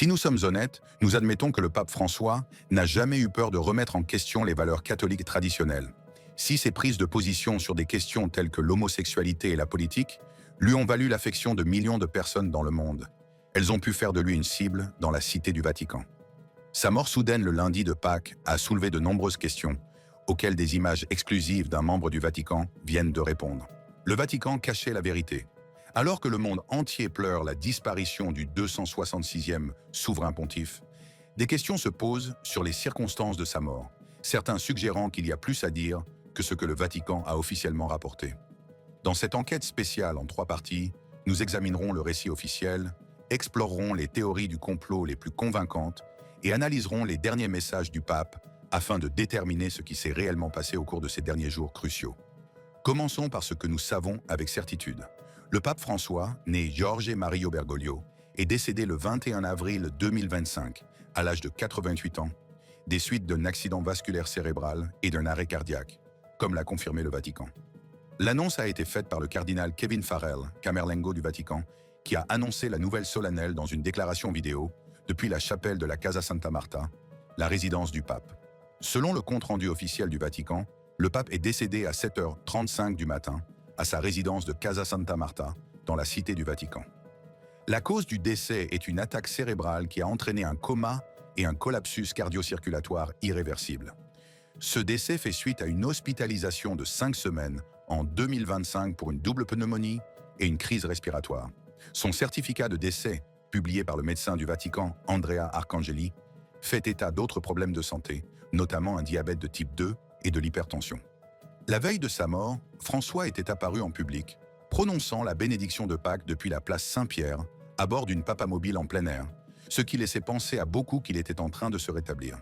Si nous sommes honnêtes, nous admettons que le pape François n'a jamais eu peur de remettre en question les valeurs catholiques traditionnelles. Si ses prises de position sur des questions telles que l'homosexualité et la politique lui ont valu l'affection de millions de personnes dans le monde, elles ont pu faire de lui une cible dans la cité du Vatican. Sa mort soudaine le lundi de Pâques a soulevé de nombreuses questions, auxquelles des images exclusives d'un membre du Vatican viennent de répondre. Le Vatican cachait la vérité. Alors que le monde entier pleure la disparition du 266e souverain pontife, des questions se posent sur les circonstances de sa mort, certains suggérant qu'il y a plus à dire que ce que le Vatican a officiellement rapporté. Dans cette enquête spéciale en 3 parties, nous examinerons le récit officiel, explorerons les théories du complot les plus convaincantes et analyserons les derniers messages du pape afin de déterminer ce qui s'est réellement passé au cours de ces derniers jours cruciaux. Commençons par ce que nous savons avec certitude. Le pape François, né Jorge Mario Bergoglio, est décédé le 21 avril 2025, à l'âge de 88 ans, des suites d'un accident vasculaire cérébral et d'un arrêt cardiaque, comme l'a confirmé le Vatican. L'annonce a été faite par le cardinal Kevin Farrell, Camerlengo du Vatican, qui a annoncé la nouvelle solennelle dans une déclaration vidéo depuis la chapelle de la Casa Santa Marta, la résidence du pape. Selon le compte-rendu officiel du Vatican, le pape est décédé à 7h35 du matin à sa résidence de Casa Santa Marta, dans la cité du Vatican. La cause du décès est une attaque cérébrale qui a entraîné un coma et un collapsus cardio-circulatoire irréversible. Ce décès fait suite à une hospitalisation de 5 semaines en 2025 pour une double pneumonie et une crise respiratoire. Son certificat de décès, publié par le médecin du Vatican Andrea Arcangeli, fait état d'autres problèmes de santé, notamment un diabète de type 2 et de l'hypertension. La veille de sa mort, François était apparu en public, prononçant la bénédiction de Pâques depuis la place Saint-Pierre, à bord d'une papamobile en plein air, ce qui laissait penser à beaucoup qu'il était en train de se rétablir.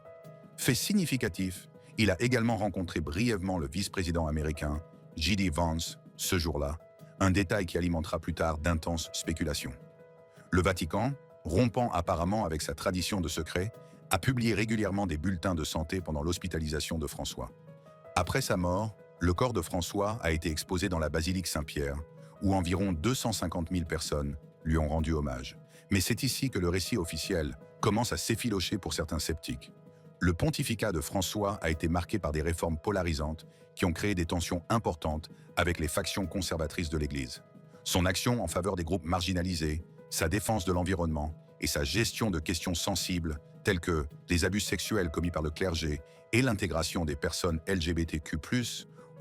Fait significatif, il a également rencontré brièvement le vice-président américain, J.D. Vance, ce jour-là, un détail qui alimentera plus tard d'intenses spéculations. Le Vatican, rompant apparemment avec sa tradition de secret, a publié régulièrement des bulletins de santé pendant l'hospitalisation de François. Après sa mort, le corps de François a été exposé dans la basilique Saint-Pierre, où environ 250 000 personnes lui ont rendu hommage. Mais c'est ici que le récit officiel commence à s'effilocher pour certains sceptiques. Le pontificat de François a été marqué par des réformes polarisantes qui ont créé des tensions importantes avec les factions conservatrices de l'Église. Son action en faveur des groupes marginalisés, sa défense de l'environnement et sa gestion de questions sensibles telles que les abus sexuels commis par le clergé et l'intégration des personnes LGBTQ+,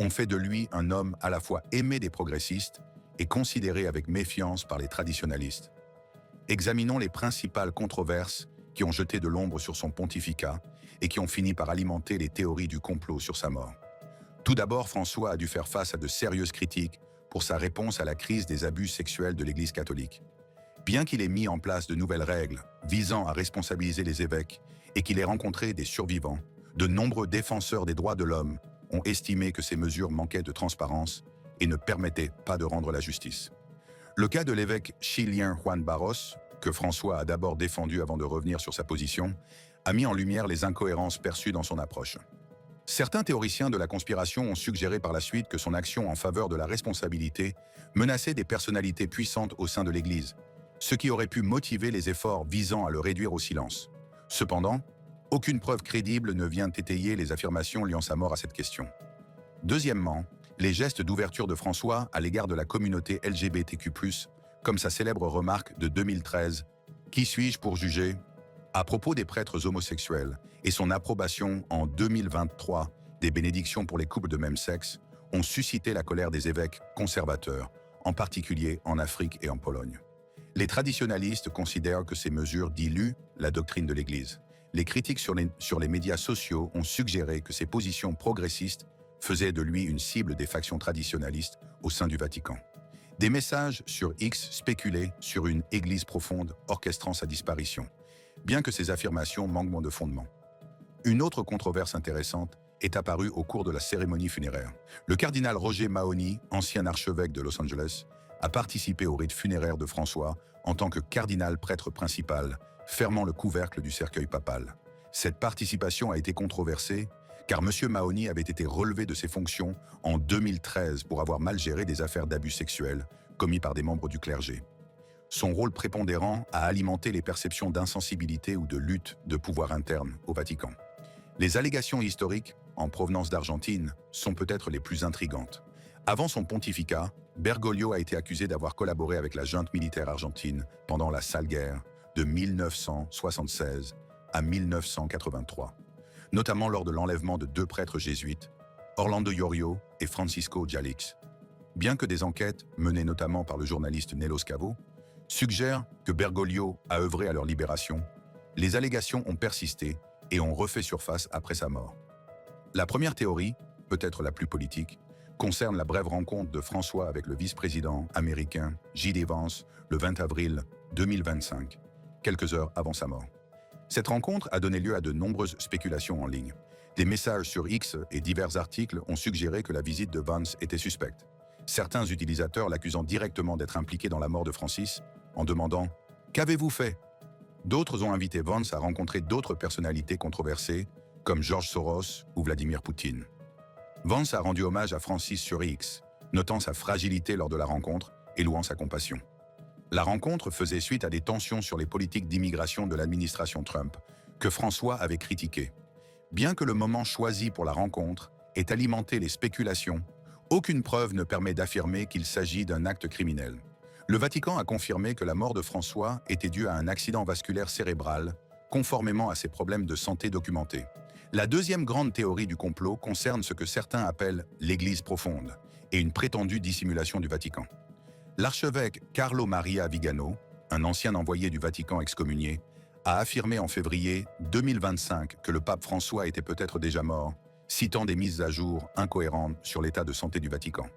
ont fait de lui un homme à la fois aimé des progressistes et considéré avec méfiance par les traditionalistes. Examinons les principales controverses qui ont jeté de l'ombre sur son pontificat et qui ont fini par alimenter les théories du complot sur sa mort. Tout d'abord, François a dû faire face à de sérieuses critiques pour sa réponse à la crise des abus sexuels de l'Église catholique. Bien qu'il ait mis en place de nouvelles règles visant à responsabiliser les évêques et qu'il ait rencontré des survivants, de nombreux défenseurs des droits de l'homme ont estimé que ces mesures manquaient de transparence et ne permettaient pas de rendre la justice. Le cas de l'évêque chilien Juan Barros, que François a d'abord défendu avant de revenir sur sa position, a mis en lumière les incohérences perçues dans son approche. Certains théoriciens de la conspiration ont suggéré par la suite que son action en faveur de la responsabilité menaçait des personnalités puissantes au sein de l'Église, ce qui aurait pu motiver les efforts visant à le réduire au silence. Cependant, aucune preuve crédible ne vient étayer les affirmations liant sa mort à cette question. Deuxièmement, les gestes d'ouverture de François à l'égard de la communauté LGBTQ+, comme sa célèbre remarque de 2013 « Qui suis-je pour juger ?» à propos des prêtres homosexuels et son approbation en 2023 des bénédictions pour les couples de même sexe ont suscité la colère des évêques conservateurs, en particulier en Afrique et en Pologne. Les traditionalistes considèrent que ces mesures diluent la doctrine de l'Église. Les critiques sur les médias sociaux ont suggéré que ces positions progressistes faisaient de lui une cible des factions traditionalistes au sein du Vatican. Des messages sur X spéculaient sur une Église profonde orchestrant sa disparition, bien que ces affirmations manquent de fondement. Une autre controverse intéressante est apparue au cours de la cérémonie funéraire. Le cardinal Roger Mahony, ancien archevêque de Los Angeles, a participé au rite funéraire de François en tant que cardinal prêtre principal, fermant le couvercle du cercueil papal. Cette participation a été controversée car M. Mahony avait été relevé de ses fonctions en 2013 pour avoir mal géré des affaires d'abus sexuels commis par des membres du clergé. Son rôle prépondérant a alimenté les perceptions d'insensibilité ou de lutte de pouvoir interne au Vatican. Les allégations historiques, en provenance d'Argentine, sont peut-être les plus intrigantes. Avant son pontificat, Bergoglio a été accusé d'avoir collaboré avec la junte militaire argentine pendant la Sale Guerre de 1976 à 1983, notamment lors de l'enlèvement de 2 prêtres jésuites, Orlando Yorio et Francisco Jalix. Bien que des enquêtes, menées notamment par le journaliste Nello Scavo, suggèrent que Bergoglio a œuvré à leur libération, les allégations ont persisté et ont refait surface après sa mort. La première théorie, peut-être la plus politique, concerne la brève rencontre de François avec le vice-président américain J.D. Vance le 20 avril 2025, quelques heures avant sa mort. Cette rencontre a donné lieu à de nombreuses spéculations en ligne. Des messages sur X et divers articles ont suggéré que la visite de Vance était suspecte. Certains utilisateurs l'accusant directement d'être impliqué dans la mort de Francis en demandant « Qu'avez-vous fait ?» D'autres ont invité Vance à rencontrer d'autres personnalités controversées comme George Soros ou Vladimir Poutine. Vance a rendu hommage à Francis sur X, notant sa fragilité lors de la rencontre et louant sa compassion. La rencontre faisait suite à des tensions sur les politiques d'immigration de l'administration Trump, que François avait critiquées. Bien que le moment choisi pour la rencontre ait alimenté les spéculations, aucune preuve ne permet d'affirmer qu'il s'agit d'un acte criminel. Le Vatican a confirmé que la mort de François était due à un accident vasculaire cérébral, conformément à ses problèmes de santé documentés. La deuxième grande théorie du complot concerne ce que certains appellent l'Église profonde et une prétendue dissimulation du Vatican. L'archevêque Carlo Maria Vigano, un ancien envoyé du Vatican excommunié, a affirmé en février 2025 que le pape François était peut-être déjà mort, citant des mises à jour incohérentes sur l'état de santé du Vatican.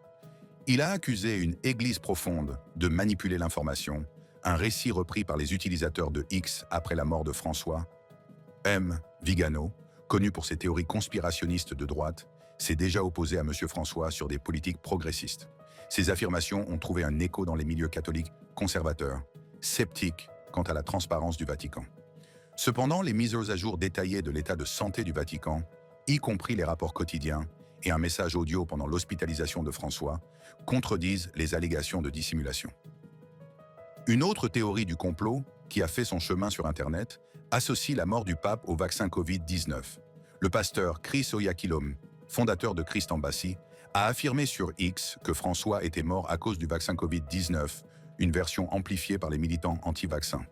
Il a accusé une Église profonde de manipuler l'information, un récit repris par les utilisateurs de X après la mort de François. M. Vigano, connu pour ses théories conspirationnistes de droite, s'est déjà opposé à M. François sur des politiques progressistes. Ces affirmations ont trouvé un écho dans les milieux catholiques conservateurs, sceptiques quant à la transparence du Vatican. Cependant, les mises à jour détaillées de l'état de santé du Vatican, y compris les rapports quotidiens et un message audio pendant l'hospitalisation de François, contredisent les allégations de dissimulation. Une autre théorie du complot, qui a fait son chemin sur Internet, associe la mort du pape au vaccin Covid-19. Le pasteur Chris Oyakhilome, fondateur de Christ Embassy, a affirmé sur X que François était mort à cause du vaccin Covid-19, une version amplifiée par les militants anti-vaccins.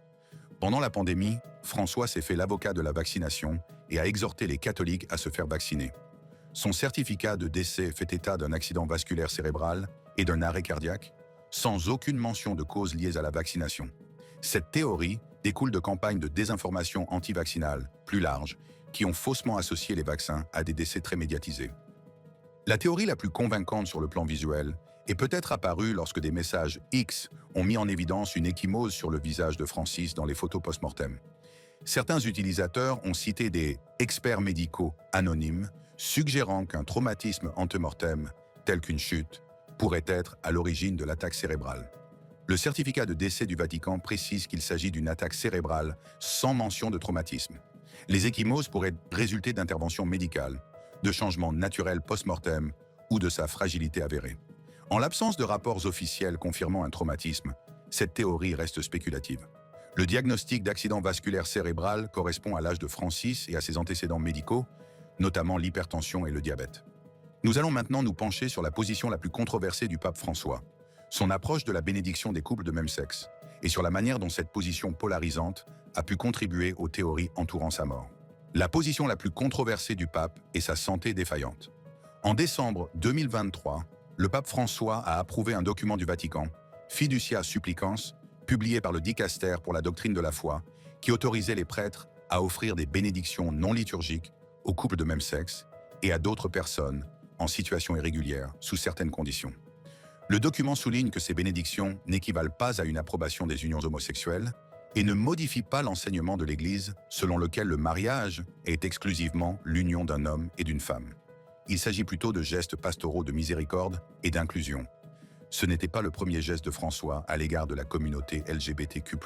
Pendant la pandémie, François s'est fait l'avocat de la vaccination et a exhorté les catholiques à se faire vacciner. Son certificat de décès fait état d'un accident vasculaire cérébral et d'un arrêt cardiaque, sans aucune mention de causes liées à la vaccination. Cette théorie découle de campagnes de désinformation anti-vaccinale, plus larges, qui ont faussement associé les vaccins à des décès très médiatisés. La théorie la plus convaincante sur le plan visuel est peut-être apparue lorsque des messages X ont mis en évidence une ecchymose sur le visage de Francis dans les photos post-mortem. Certains utilisateurs ont cité des experts médicaux anonymes suggérant qu'un traumatisme ante-mortem, tel qu'une chute, pourrait être à l'origine de l'attaque cérébrale. Le certificat de décès du Vatican précise qu'il s'agit d'une attaque cérébrale sans mention de traumatisme. Les ecchymoses pourraient résulter d'interventions médicales, de changements naturels post-mortem ou de sa fragilité avérée. En l'absence de rapports officiels confirmant un traumatisme, cette théorie reste spéculative. Le diagnostic d'accident vasculaire cérébral correspond à l'âge de Francis et à ses antécédents médicaux, notamment l'hypertension et le diabète. Nous allons maintenant nous pencher sur la position la plus controversée du pape François, son approche de la bénédiction des couples de même sexe, et sur la manière dont cette position polarisante a pu contribuer aux théories entourant sa mort. La position la plus controversée du pape est sa santé défaillante. En décembre 2023, le pape François a approuvé un document du Vatican, Fiducia Supplicans, publié par le Dicaster pour la doctrine de la foi, qui autorisait les prêtres à offrir des bénédictions non liturgiques aux couples de même sexe et à d'autres personnes en situation irrégulière, sous certaines conditions. Le document souligne que ces bénédictions n'équivalent pas à une approbation des unions homosexuelles et ne modifient pas l'enseignement de l'Église selon lequel le mariage est exclusivement l'union d'un homme et d'une femme. Il s'agit plutôt de gestes pastoraux de miséricorde et d'inclusion. Ce n'était pas le premier geste de François à l'égard de la communauté LGBTQ+.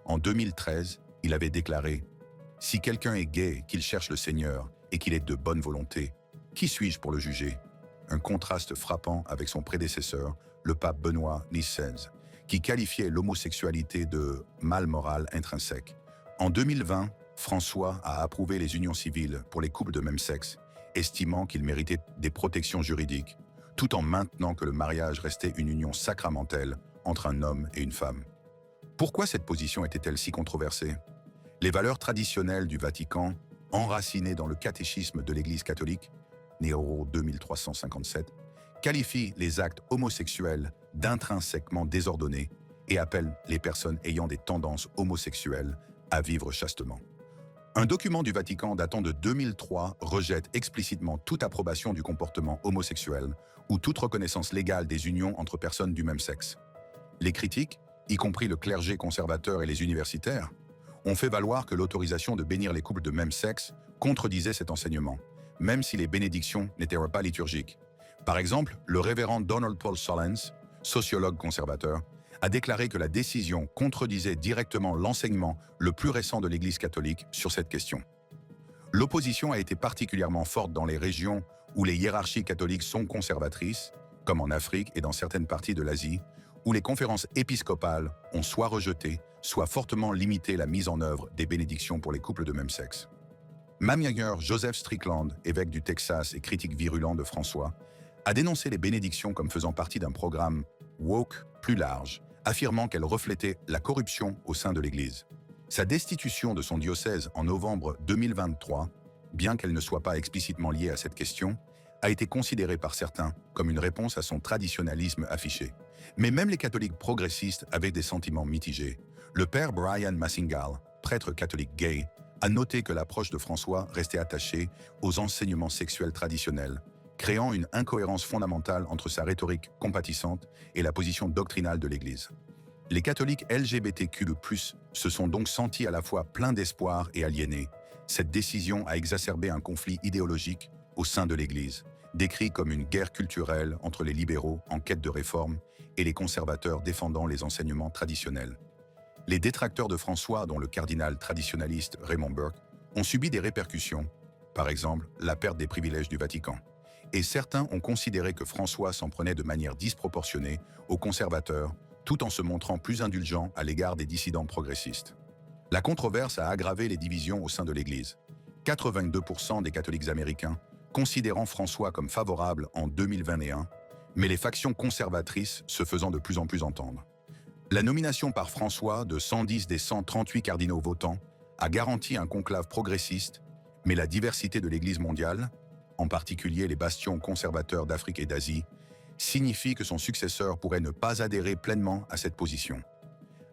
En 2013, il avait déclaré « Si quelqu'un est gay, qu'il cherche le Seigneur et qu'il est de bonne volonté, qui suis-je pour le juger ?» Un contraste frappant avec son prédécesseur, le pape Benoît XVI, qui qualifiait l'homosexualité de mal moral intrinsèque. En 2020, François a approuvé les unions civiles pour les couples de même sexe, estimant qu'ils méritaient des protections juridiques, tout en maintenant que le mariage restait une union sacramentelle entre un homme et une femme. Pourquoi cette position était-elle si controversée? Les valeurs traditionnelles du Vatican, enracinées dans le catéchisme de l'Église catholique, Numéro 2357, qualifient les actes homosexuels d'intrinsèquement désordonnés et appellent les personnes ayant des tendances homosexuelles à vivre chastement. Un document du Vatican datant de 2003 rejette explicitement toute approbation du comportement homosexuel ou toute reconnaissance légale des unions entre personnes du même sexe. Les critiques, y compris le clergé conservateur et les universitaires, ont fait valoir que l'autorisation de bénir les couples de même sexe contredisait cet enseignement, même si les bénédictions n'étaient pas liturgiques. Par exemple, le révérend Donald Paul Solens, sociologue conservateur, a déclaré que la décision contredisait directement l'enseignement le plus récent de l'Église catholique sur cette question. L'opposition a été particulièrement forte dans les régions où les hiérarchies catholiques sont conservatrices, comme en Afrique et dans certaines parties de l'Asie, où les conférences épiscopales ont soit rejeté, soit fortement limité la mise en œuvre des bénédictions pour les couples de même sexe. Mammager Joseph Strickland, évêque du Texas et critique virulent de François, a dénoncé les bénédictions comme faisant partie d'un programme woke plus large, affirmant qu'elles reflétaient la corruption au sein de l'Église. Sa destitution de son diocèse en novembre 2023, bien qu'elle ne soit pas explicitement liée à cette question, a été considérée par certains comme une réponse à son traditionnalisme affiché. Mais même les catholiques progressistes avaient des sentiments mitigés. Le père Brian Massingal, prêtre catholique gay, a noté que l'approche de François restait attachée aux enseignements sexuels traditionnels, créant une incohérence fondamentale entre sa rhétorique compatissante et la position doctrinale de l'Église. Les catholiques LGBTQ+, se sont donc sentis à la fois pleins d'espoir et aliénés. Cette décision a exacerbé un conflit idéologique au sein de l'Église, décrit comme une guerre culturelle entre les libéraux en quête de réforme et les conservateurs défendant les enseignements traditionnels. Les détracteurs de François, dont le cardinal traditionnaliste Raymond Burke, ont subi des répercussions, par exemple la perte des privilèges du Vatican. Et certains ont considéré que François s'en prenait de manière disproportionnée aux conservateurs, tout en se montrant plus indulgent à l'égard des dissidents progressistes. La controverse a aggravé les divisions au sein de l'Église. 82% des catholiques américains considérant François comme favorable en 2021, mais les factions conservatrices se faisant de plus en plus entendre. La nomination par François de 110 des 138 cardinaux votants a garanti un conclave progressiste, mais la diversité de l'Église mondiale, en particulier les bastions conservateurs d'Afrique et d'Asie, signifie que son successeur pourrait ne pas adhérer pleinement à cette position.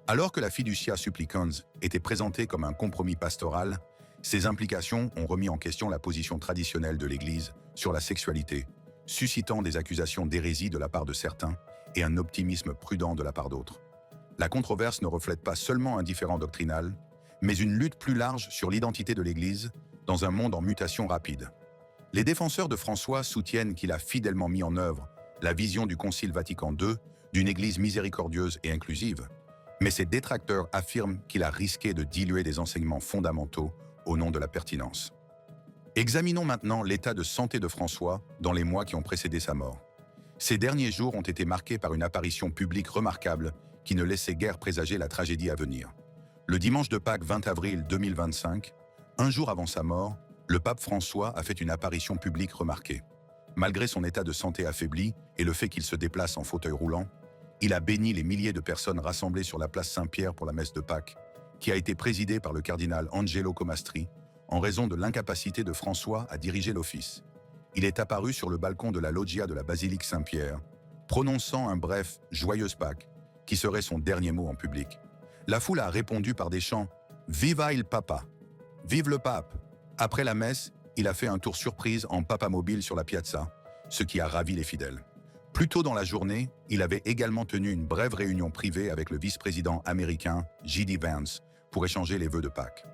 Alors que la Fiducia Supplicans était présentée comme un compromis pastoral, ses implications ont remis en question la position traditionnelle de l'Église sur la sexualité, suscitant des accusations d'hérésie de la part de certains et un optimisme prudent de la part d'autres. La controverse ne reflète pas seulement un différend doctrinal, mais une lutte plus large sur l'identité de l'Église dans un monde en mutation rapide. Les défenseurs de François soutiennent qu'il a fidèlement mis en œuvre la vision du Concile Vatican II d'une Église miséricordieuse et inclusive, mais ses détracteurs affirment qu'il a risqué de diluer des enseignements fondamentaux au nom de la pertinence. Examinons maintenant l'état de santé de François dans les mois qui ont précédé sa mort. Ces derniers jours ont été marqués par une apparition publique remarquable qui ne laissait guère présager la tragédie à venir. Le dimanche de Pâques 20 avril 2025, un jour avant sa mort, le pape François a fait une apparition publique remarquée. Malgré son état de santé affaibli et le fait qu'il se déplace en fauteuil roulant, il a béni les milliers de personnes rassemblées sur la place Saint-Pierre pour la messe de Pâques, qui a été présidée par le cardinal Angelo Comastri, en raison de l'incapacité de François à diriger l'office. Il est apparu sur le balcon de la loggia de la basilique Saint-Pierre, prononçant un bref « Joyeuse Pâques », qui serait son dernier mot en public. La foule a répondu par des chants « Viva il Papa !»« Vive le pape !» Après la messe, il a fait un tour surprise en papamobile sur la piazza, ce qui a ravi les fidèles. Plus tôt dans la journée, il avait également tenu une brève réunion privée avec le vice-président américain J.D. Vance pour échanger les vœux de Pâques.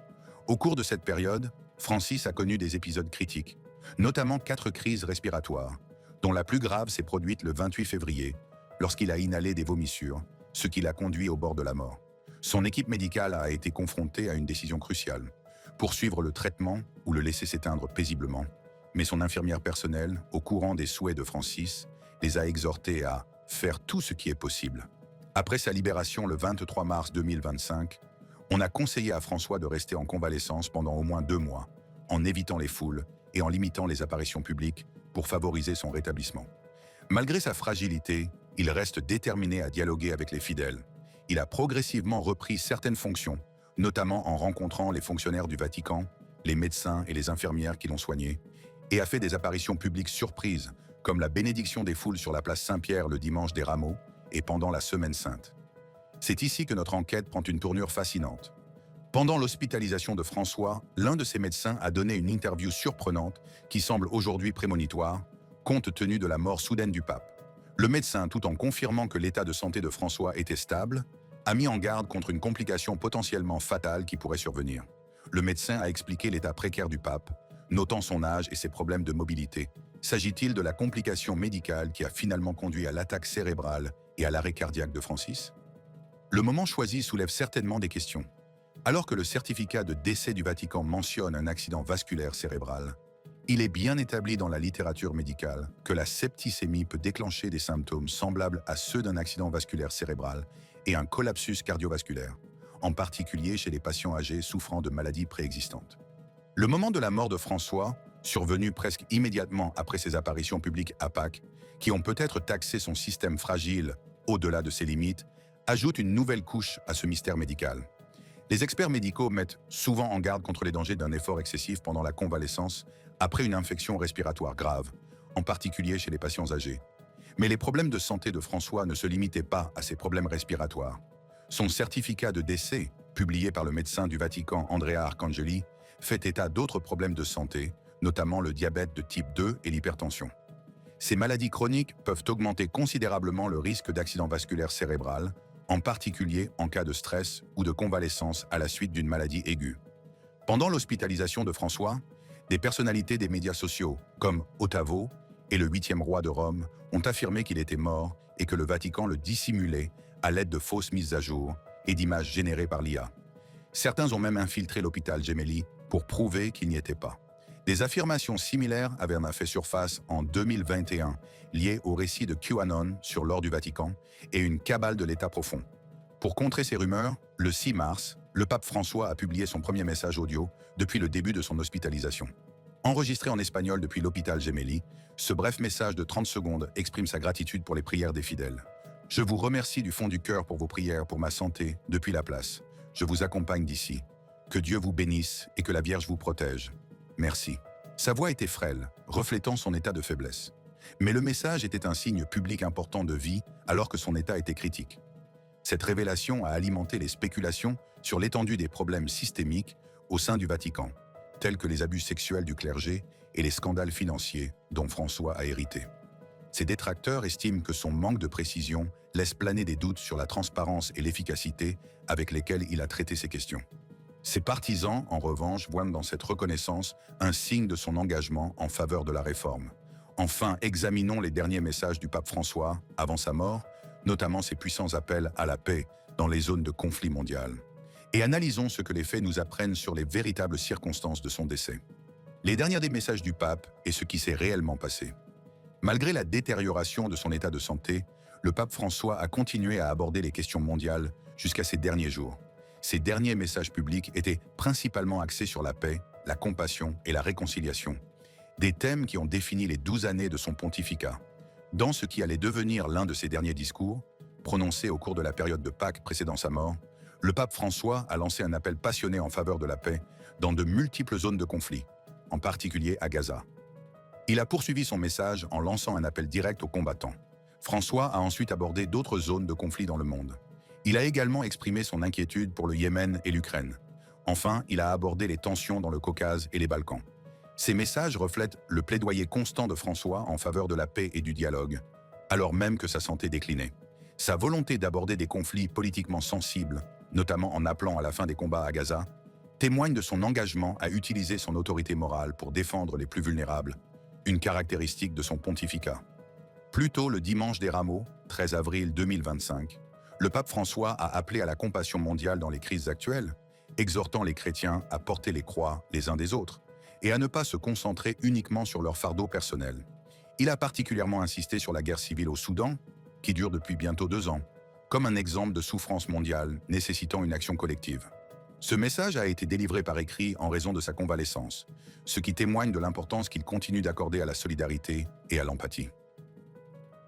Au cours de cette période, Francis a connu des épisodes critiques, notamment 4 crises respiratoires, dont la plus grave s'est produite le 28 février, lorsqu'il a inhalé des vomissures, ce qui l'a conduit au bord de la mort. Son équipe médicale a été confrontée à une décision cruciale, poursuivre le traitement ou le laisser s'éteindre paisiblement, mais son infirmière personnelle, au courant des souhaits de Francis, les a exhortés à faire tout ce qui est possible. Après sa libération le 23 mars 2025, on a conseillé à François de rester en convalescence pendant au moins 2 mois, en évitant les foules et en limitant les apparitions publiques pour favoriser son rétablissement. Malgré sa fragilité, il reste déterminé à dialoguer avec les fidèles. Il a progressivement repris certaines fonctions, notamment en rencontrant les fonctionnaires du Vatican, les médecins et les infirmières qui l'ont soigné, et a fait des apparitions publiques surprises, comme la bénédiction des foules sur la place Saint-Pierre le dimanche des Rameaux et pendant la Semaine Sainte. C'est ici que notre enquête prend une tournure fascinante. Pendant l'hospitalisation de François, l'un de ses médecins a donné une interview surprenante qui semble aujourd'hui prémonitoire, compte tenu de la mort soudaine du pape. Le médecin, tout en confirmant que l'état de santé de François était stable, a mis en garde contre une complication potentiellement fatale qui pourrait survenir. Le médecin a expliqué l'état précaire du pape, notant son âge et ses problèmes de mobilité. S'agit-il de la complication médicale qui a finalement conduit à l'attaque cérébrale et à l'arrêt cardiaque de Francis? Le moment choisi soulève certainement des questions. Alors que le certificat de décès du Vatican mentionne un accident vasculaire cérébral, il est bien établi dans la littérature médicale que la septicémie peut déclencher des symptômes semblables à ceux d'un accident vasculaire cérébral et un collapsus cardiovasculaire, en particulier chez les patients âgés souffrant de maladies préexistantes. Le moment de la mort de François, survenu presque immédiatement après ses apparitions publiques à Pâques, qui ont peut-être taxé son système fragile au-delà de ses limites, ajoute une nouvelle couche à ce mystère médical. Les experts médicaux mettent souvent en garde contre les dangers d'un effort excessif pendant la convalescence après une infection respiratoire grave, en particulier chez les patients âgés. Mais les problèmes de santé de François ne se limitaient pas à ces problèmes respiratoires. Son certificat de décès, publié par le médecin du Vatican Andrea Arcangeli, fait état d'autres problèmes de santé, notamment le diabète de type 2 et l'hypertension. Ces maladies chroniques peuvent augmenter considérablement le risque d'accident vasculaire cérébral, en particulier en cas de stress ou de convalescence à la suite d'une maladie aiguë. Pendant l'hospitalisation de François, des personnalités des médias sociaux, comme Ottavo et le 8e roi de Rome, ont affirmé qu'il était mort et que le Vatican le dissimulait à l'aide de fausses mises à jour et d'images générées par l'IA. Certains ont même infiltré l'hôpital Gemelli pour prouver qu'il n'y était pas. Des affirmations similaires avaient en fait surface en 2021, liées au récit de QAnon sur l'or du Vatican et une cabale de l'État profond. Pour contrer ces rumeurs, le 6 mars, le pape François a publié son premier message audio depuis le début de son hospitalisation. Enregistré en espagnol depuis l'hôpital Gemelli, ce bref message de 30 secondes exprime sa gratitude pour les prières des fidèles. « Je vous remercie du fond du cœur pour vos prières pour ma santé depuis la place. Je vous accompagne d'ici. Que Dieu vous bénisse et que la Vierge vous protège. Merci. » Sa voix était frêle, reflétant son état de faiblesse. Mais le message était un signe public important de vie alors que son état était critique. Cette révélation a alimenté les spéculations sur l'étendue des problèmes systémiques au sein du Vatican, tels que les abus sexuels du clergé et les scandales financiers dont François a hérité. Ses détracteurs estiment que son manque de précision laisse planer des doutes sur la transparence et l'efficacité avec lesquelles il a traité ces questions. Ses partisans, en revanche, voient dans cette reconnaissance un signe de son engagement en faveur de la réforme. Enfin, examinons les derniers messages du pape François avant sa mort, notamment ses puissants appels à la paix dans les zones de conflit mondial. Et analysons ce que les faits nous apprennent sur les véritables circonstances de son décès. Les derniers des messages du pape et ce qui s'est réellement passé. Malgré la détérioration de son état de santé, le pape François a continué à aborder les questions mondiales jusqu'à ses derniers jours. Ses derniers messages publics étaient principalement axés sur la paix, la compassion et la réconciliation, des thèmes qui ont défini les 12 années de son pontificat. Dans ce qui allait devenir l'un de ses derniers discours, prononcé au cours de la période de Pâques précédant sa mort, le pape François a lancé un appel passionné en faveur de la paix dans de multiples zones de conflit, en particulier à Gaza. Il a poursuivi son message en lançant un appel direct aux combattants. François a ensuite abordé d'autres zones de conflit dans le monde. Il a également exprimé son inquiétude pour le Yémen et l'Ukraine. Enfin, il a abordé les tensions dans le Caucase et les Balkans. Ces messages reflètent le plaidoyer constant de François en faveur de la paix et du dialogue, alors même que sa santé déclinait. Sa volonté d'aborder des conflits politiquement sensibles, notamment en appelant à la fin des combats à Gaza, témoigne de son engagement à utiliser son autorité morale pour défendre les plus vulnérables, une caractéristique de son pontificat. Plus tôt, le dimanche des Rameaux, 13 avril 2025, le pape François a appelé à la compassion mondiale dans les crises actuelles, exhortant les chrétiens à porter les croix les uns des autres et à ne pas se concentrer uniquement sur leur fardeau personnel. Il a particulièrement insisté sur la guerre civile au Soudan, qui dure depuis bientôt 2 ans, comme un exemple de souffrance mondiale nécessitant une action collective. Ce message a été délivré par écrit en raison de sa convalescence, ce qui témoigne de l'importance qu'il continue d'accorder à la solidarité et à l'empathie.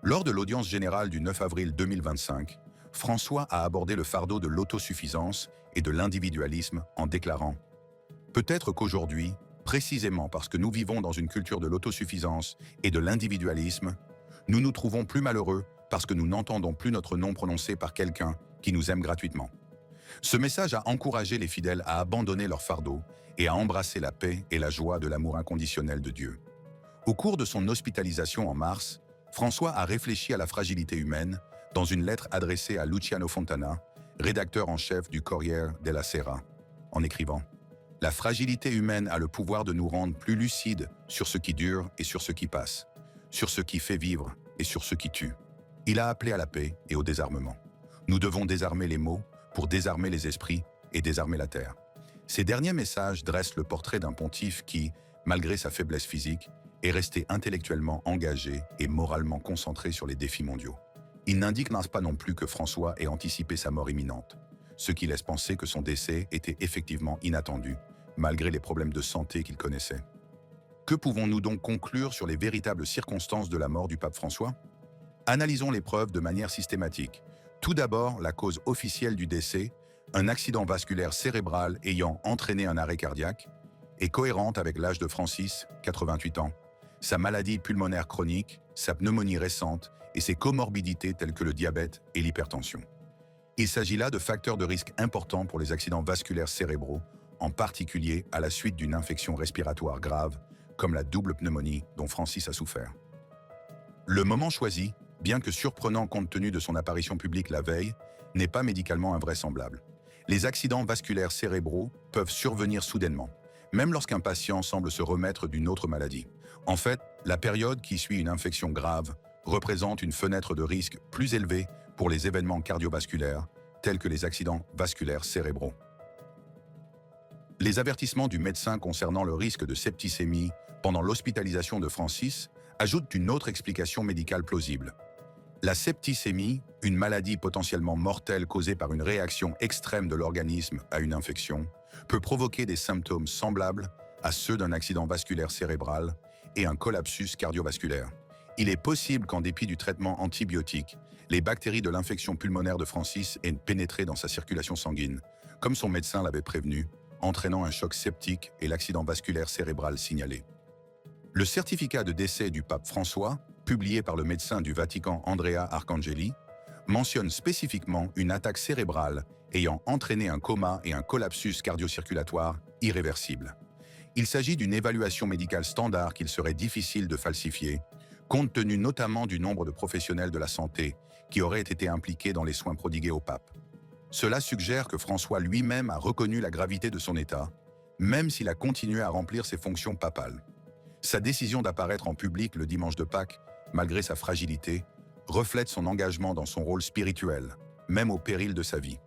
Lors de l'audience générale du 9 avril 2025, François a abordé le fardeau de l'autosuffisance et de l'individualisme en déclarant « Peut-être qu'aujourd'hui, précisément parce que nous vivons dans une culture de l'autosuffisance et de l'individualisme, nous nous trouvons plus malheureux parce que nous n'entendons plus notre nom prononcé par quelqu'un qui nous aime gratuitement. » Ce message a encouragé les fidèles à abandonner leur fardeau et à embrasser la paix et la joie de l'amour inconditionnel de Dieu. Au cours de son hospitalisation en mars, François a réfléchi à la fragilité humaine dans une lettre adressée à Luciano Fontana, rédacteur en chef du Corriere della Sera, en écrivant « La fragilité humaine a le pouvoir de nous rendre plus lucides sur ce qui dure et sur ce qui passe, sur ce qui fait vivre et sur ce qui tue. » Il a appelé à la paix et au désarmement. Nous devons désarmer les mots pour désarmer les esprits et désarmer la terre. Ces derniers messages dressent le portrait d'un pontife qui, malgré sa faiblesse physique, est resté intellectuellement engagé et moralement concentré sur les défis mondiaux. Il n'indique pas non plus que François ait anticipé sa mort imminente, ce qui laisse penser que son décès était effectivement inattendu, malgré les problèmes de santé qu'il connaissait. Que pouvons-nous donc conclure sur les véritables circonstances de la mort du pape François? Analysons les preuves de manière systématique. Tout d'abord, la cause officielle du décès, un accident vasculaire cérébral ayant entraîné un arrêt cardiaque, est cohérente avec l'âge de Francis, 88 ans, sa maladie pulmonaire chronique, sa pneumonie récente et ses comorbidités telles que le diabète et l'hypertension. Il s'agit là de facteurs de risque importants pour les accidents vasculaires cérébraux, en particulier à la suite d'une infection respiratoire grave, comme la double pneumonie dont Francis a souffert. Le moment choisi, bien que surprenant compte tenu de son apparition publique la veille, n'est pas médicalement invraisemblable. Les accidents vasculaires cérébraux peuvent survenir soudainement, même lorsqu'un patient semble se remettre d'une autre maladie. En fait, la période qui suit une infection grave représente une fenêtre de risque plus élevée pour les événements cardiovasculaires, tels que les accidents vasculaires cérébraux. Les avertissements du médecin concernant le risque de septicémie pendant l'hospitalisation de Francis ajoutent une autre explication médicale plausible. La septicémie, une maladie potentiellement mortelle causée par une réaction extrême de l'organisme à une infection, peut provoquer des symptômes semblables à ceux d'un accident vasculaire cérébral et un collapsus cardiovasculaire. Il est possible qu'en dépit du traitement antibiotique, les bactéries de l'infection pulmonaire de Francis aient pénétré dans sa circulation sanguine, comme son médecin l'avait prévenu, entraînant un choc septique et l'accident vasculaire cérébral signalé. Le certificat de décès du pape François, publié par le médecin du Vatican Andrea Arcangeli, mentionne spécifiquement une attaque cérébrale ayant entraîné un coma et un collapsus cardio-circulatoire irréversible. Il s'agit d'une évaluation médicale standard qu'il serait difficile de falsifier, compte tenu notamment du nombre de professionnels de la santé qui auraient été impliqués dans les soins prodigués au pape. Cela suggère que François lui-même a reconnu la gravité de son état, même s'il a continué à remplir ses fonctions papales. Sa décision d'apparaître en public le dimanche de Pâques, malgré sa fragilité, reflète son engagement dans son rôle spirituel, même au péril de sa vie.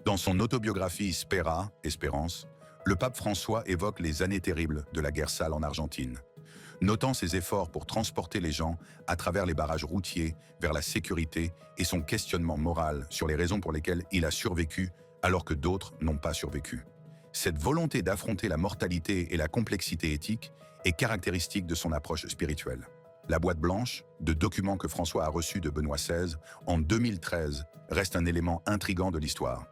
Dans son autobiographie Spera, Espérance, le pape François évoque les années terribles de la guerre sale en Argentine, notant ses efforts pour transporter les gens à travers les barrages routiers vers la sécurité et son questionnement moral sur les raisons pour lesquelles il a survécu alors que d'autres n'ont pas survécu. Cette volonté d'affronter la mortalité et la complexité éthique est caractéristique de son approche spirituelle. La boîte blanche, de documents que François a reçus de Benoît XVI en 2013, reste un élément intrigant de l'histoire.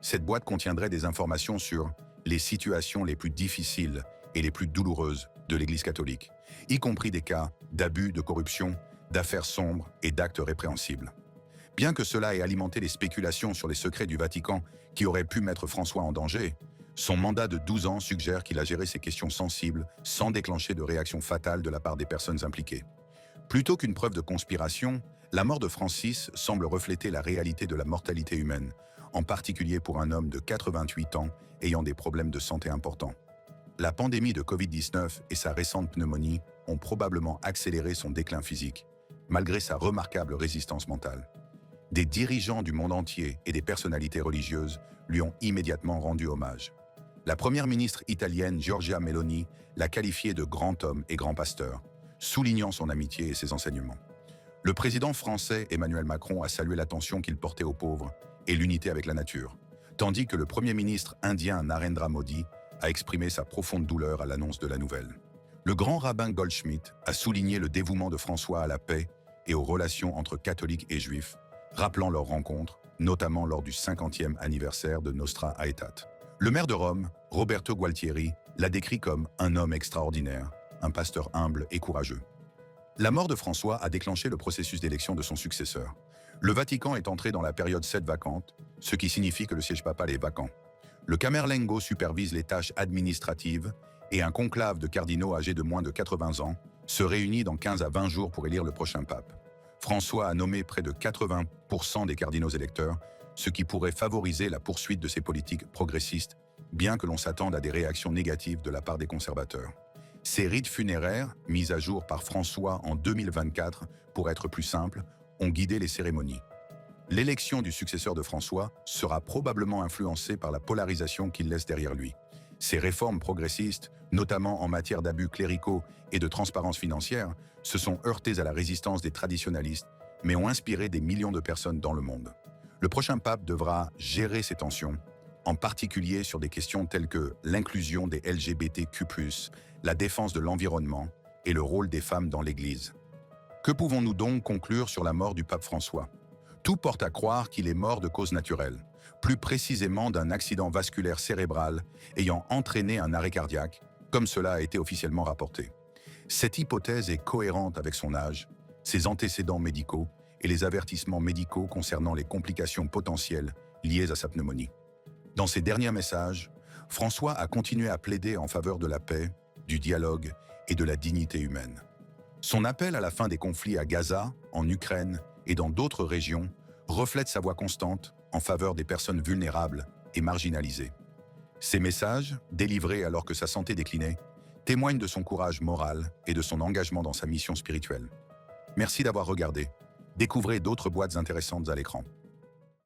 Cette boîte contiendrait des informations sur les situations les plus difficiles et les plus douloureuses de l'Église catholique, y compris des cas d'abus, de corruption, d'affaires sombres et d'actes répréhensibles. Bien que cela ait alimenté les spéculations sur les secrets du Vatican qui auraient pu mettre François en danger, son mandat de 12 ans suggère qu'il a géré ces questions sensibles sans déclencher de réaction fatale de la part des personnes impliquées. Plutôt qu'une preuve de conspiration, la mort de Francis semble refléter la réalité de la mortalité humaine, en particulier pour un homme de 88 ans ayant des problèmes de santé importants. La pandémie de Covid-19 et sa récente pneumonie ont probablement accéléré son déclin physique, malgré sa remarquable résistance mentale. Des dirigeants du monde entier et des personnalités religieuses lui ont immédiatement rendu hommage. La première ministre italienne Giorgia Meloni l'a qualifié de grand homme et grand pasteur, soulignant son amitié et ses enseignements. Le président français Emmanuel Macron a salué l'attention qu'il portait aux pauvres et l'unité avec la nature, tandis que le Premier ministre indien Narendra Modi a exprimé sa profonde douleur à l'annonce de la nouvelle. Le grand rabbin Goldschmidt a souligné le dévouement de François à la paix et aux relations entre catholiques et juifs, rappelant leur rencontre, notamment lors du 50e anniversaire de Nostra Aetate. Le maire de Rome, Roberto Gualtieri, l'a décrit comme un homme extraordinaire, un pasteur humble et courageux. La mort de François a déclenché le processus d'élection de son successeur. Le Vatican est entré dans la période 7 vacante, ce qui signifie que le siège papal est vacant. Le Camerlengo supervise les tâches administratives et un conclave de cardinaux âgés de moins de 80 ans se réunit dans 15 à 20 jours pour élire le prochain pape. François a nommé près de 80% des cardinaux électeurs, ce qui pourrait favoriser la poursuite de ses politiques progressistes, bien que l'on s'attende à des réactions négatives de la part des conservateurs. Ces rites funéraires, mis à jour par François en 2024 pour être plus simples, ont guidé les cérémonies. L'élection du successeur de François sera probablement influencée par la polarisation qu'il laisse derrière lui. Ces réformes progressistes, notamment en matière d'abus cléricaux et de transparence financière, se sont heurtées à la résistance des traditionalistes, mais ont inspiré des millions de personnes dans le monde. Le prochain pape devra gérer ces tensions, en particulier sur des questions telles que l'inclusion des LGBTQ+, la défense de l'environnement et le rôle des femmes dans l'Église. Que pouvons-nous donc conclure sur la mort du pape François ? Tout porte à croire qu'il est mort de cause naturelle, plus précisément d'un accident vasculaire cérébral ayant entraîné un arrêt cardiaque, comme cela a été officiellement rapporté. Cette hypothèse est cohérente avec son âge, ses antécédents médicaux et les avertissements médicaux concernant les complications potentielles liées à sa pneumonie. Dans ses derniers messages, François a continué à plaider en faveur de la paix, du dialogue et de la dignité humaine. Son appel à la fin des conflits à Gaza, en Ukraine et dans d'autres régions reflète sa voix constante en faveur des personnes vulnérables et marginalisées. Ces messages, délivrés alors que sa santé déclinait, témoignent de son courage moral et de son engagement dans sa mission spirituelle. Merci d'avoir regardé. Découvrez d'autres boîtes intéressantes à l'écran.